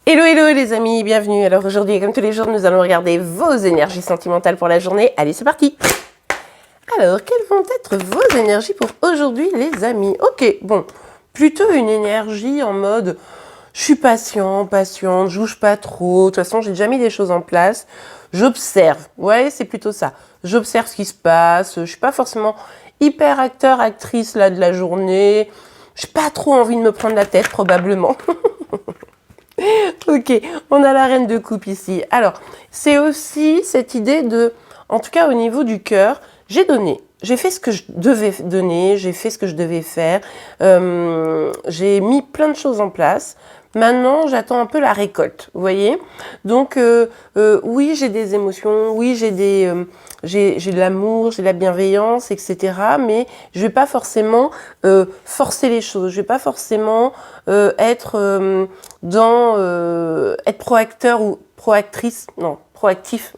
Hello hello les amis, bienvenue. Alors aujourd'hui, comme tous les jours, nous allons regarder vos énergies sentimentales pour la journée. Allez, c'est parti. Alors, quelles vont être vos énergies pour aujourd'hui les amis? Ok, bon, plutôt une énergie en mode je suis patiente, je bouge pas trop. De toute façon, j'ai déjà mis des choses en place. J'observe. Ouais, c'est plutôt ça. J'observe ce qui se passe. Je suis pas forcément hyper acteur, actrice là de la journée. J'ai pas trop envie de me prendre la tête probablement. Ok, on a la reine de coupe ici. Alors, c'est aussi cette idée de, en tout cas au niveau du cœur, j'ai donné. J'ai fait ce que je devais donner, j'ai fait ce que je devais faire, j'ai mis plein de choses en place. Maintenant, j'attends un peu la récolte, vous voyez. Donc, oui, j'ai des émotions, oui, j'ai de l'amour, j'ai de la bienveillance, etc. Mais je vais pas forcément forcer les choses. Je vais pas forcément être être proacteur ou proactrice, non, proactif.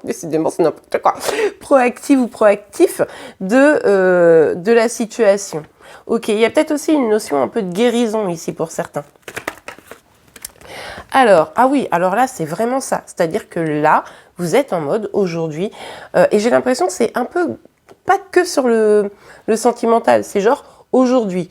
Décidément, c'est n'importe quoi. Proactive ou proactif de la situation. Ok, il y a peut-être aussi une notion un peu de guérison ici pour certains. Alors, ah oui, alors là, c'est vraiment ça. C'est-à-dire que là, vous êtes en mode aujourd'hui, et j'ai l'impression que c'est un peu, pas que sur le sentimental, c'est genre aujourd'hui.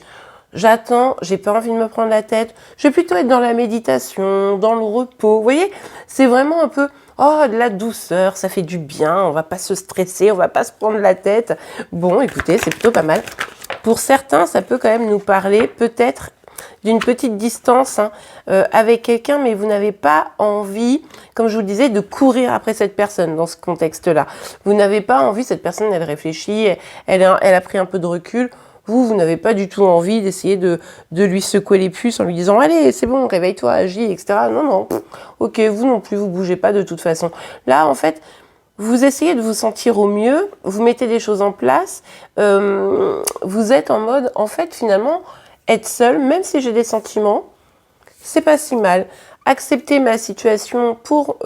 J'attends, j'ai pas envie de me prendre la tête. Je vais plutôt être dans la méditation, dans le repos. Vous voyez, c'est vraiment un peu, oh, de la douceur, ça fait du bien. On va pas se stresser, on va pas se prendre la tête. Bon, écoutez, c'est plutôt pas mal. Pour certains, ça peut quand même nous parler peut-être d'une petite distance avec quelqu'un, mais vous n'avez pas envie, comme je vous le disais, de courir après cette personne dans ce contexte-là. Vous n'avez pas envie, cette personne, elle réfléchit, elle a pris un peu de recul. Vous n'avez pas du tout envie d'essayer de lui secouer les puces en lui disant « Allez, c'est bon, réveille-toi, agis, etc. » Non, non, ok, vous non plus, vous bougez pas de toute façon. Là, en fait, vous essayez de vous sentir au mieux, vous mettez des choses en place, vous êtes en mode, en fait, finalement, être seul, même si j'ai des sentiments, c'est pas si mal. Accepter ma situation pour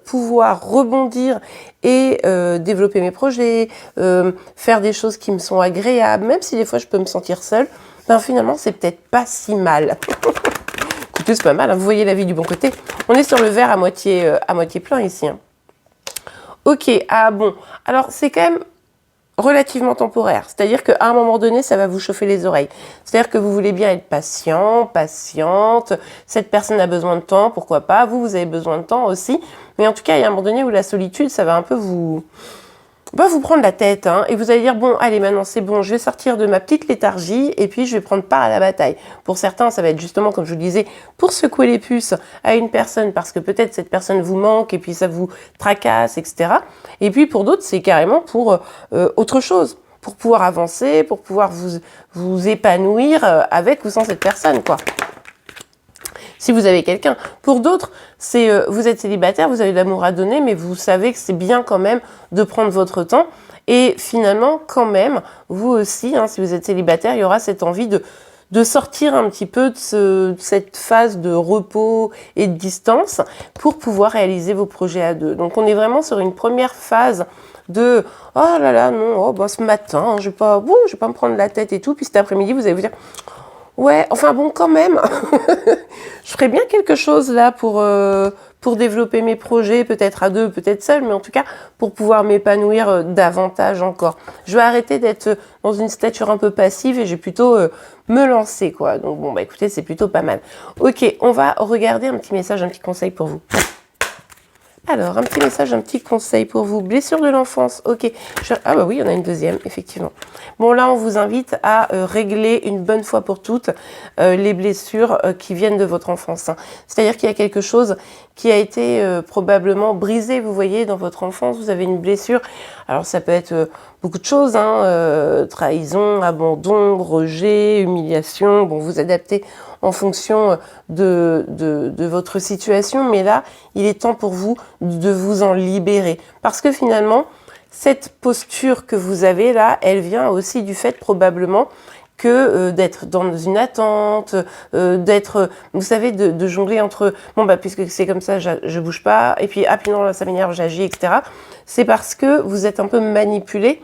pouvoir rebondir et développer mes projets, faire des choses qui me sont agréables, même si des fois je peux me sentir seule, ben finalement c'est peut-être pas si mal. Écoutez, c'est pas mal, hein, vous voyez la vie du bon côté. On est sur le verre à moitié plein ici. Hein. Ok, ah bon, alors c'est quand même relativement temporaire. C'est-à-dire qu'à un moment donné, ça va vous chauffer les oreilles. C'est-à-dire que vous voulez bien être patient, patiente. Cette personne a besoin de temps, pourquoi pas. Vous avez besoin de temps aussi. Mais en tout cas, il y a un moment donné où la solitude, ça va un peu vous prendre la tête. Hein, et vous allez dire, bon, allez, maintenant, c'est bon, je vais sortir de ma petite léthargie et puis je vais prendre part à la bataille. Pour certains, ça va être justement, comme je vous le disais, pour secouer les puces à une personne parce que peut-être cette personne vous manque et puis ça vous tracasse, etc. Et puis pour d'autres, c'est carrément pour autre chose, pour pouvoir avancer, pour pouvoir vous épanouir avec ou sans cette personne, quoi. Si vous avez quelqu'un. Pour d'autres, c'est vous êtes célibataire, vous avez de l'amour à donner, mais vous savez que c'est bien quand même de prendre votre temps. Et finalement, quand même, vous aussi, hein, si vous êtes célibataire, il y aura cette envie de sortir un petit peu de cette phase de repos et de distance pour pouvoir réaliser vos projets à deux. Donc on est vraiment sur une première phase de « Oh là là, non, oh, bah, ce matin, je vais pas me prendre la tête et tout. » Puis cet après-midi, vous allez vous dire « Ouais, enfin bon, quand même, je ferais bien quelque chose là pour développer mes projets, peut-être à deux, peut-être seul, mais en tout cas pour pouvoir m'épanouir davantage encore. Je vais arrêter d'être dans une stature un peu passive et je vais plutôt me lancer, quoi. Donc bon, bah écoutez, c'est plutôt pas mal. Ok, on va regarder un petit message, un petit conseil pour vous. Alors, un petit message, un petit conseil pour vous. Blessure de l'enfance, ok. Ah bah oui, on a une deuxième, effectivement. Bon, là, on vous invite à régler une bonne fois pour toutes les blessures qui viennent de votre enfance. Hein. C'est-à-dire qu'il y a quelque chose qui a été probablement brisé, vous voyez, dans votre enfance. Vous avez une blessure. Alors, ça peut être beaucoup de choses, hein, trahison, abandon, rejet, humiliation. Bon, vous adaptez en fonction de votre situation, mais là, il est temps pour vous de vous en libérer. Parce que finalement, cette posture que vous avez là, elle vient aussi du fait probablement que d'être dans une attente, d'être, vous savez, de jongler entre, bon bah puisque c'est comme ça, je bouge pas, et puis ah puis non, là, ça m'énerve, j'agis, etc. C'est parce que vous êtes un peu manipulé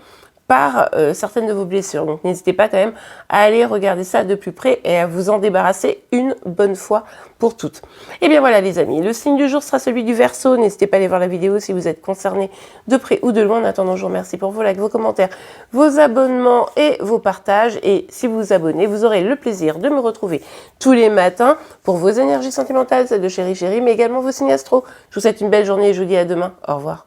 par certaines de vos blessures. Donc n'hésitez pas quand même à aller regarder ça de plus près et à vous en débarrasser une bonne fois pour toutes. Et bien voilà les amis, le signe du jour sera celui du Verseau. N'hésitez pas à aller voir la vidéo si vous êtes concerné de près ou de loin. En attendant, je vous remercie pour vos likes, vos commentaires, vos abonnements et vos partages. Et si vous vous abonnez, vous aurez le plaisir de me retrouver tous les matins pour vos énergies sentimentales, celles de Chéri Chéri, mais également vos signes astro. Je vous souhaite une belle journée et je vous dis à demain. Au revoir.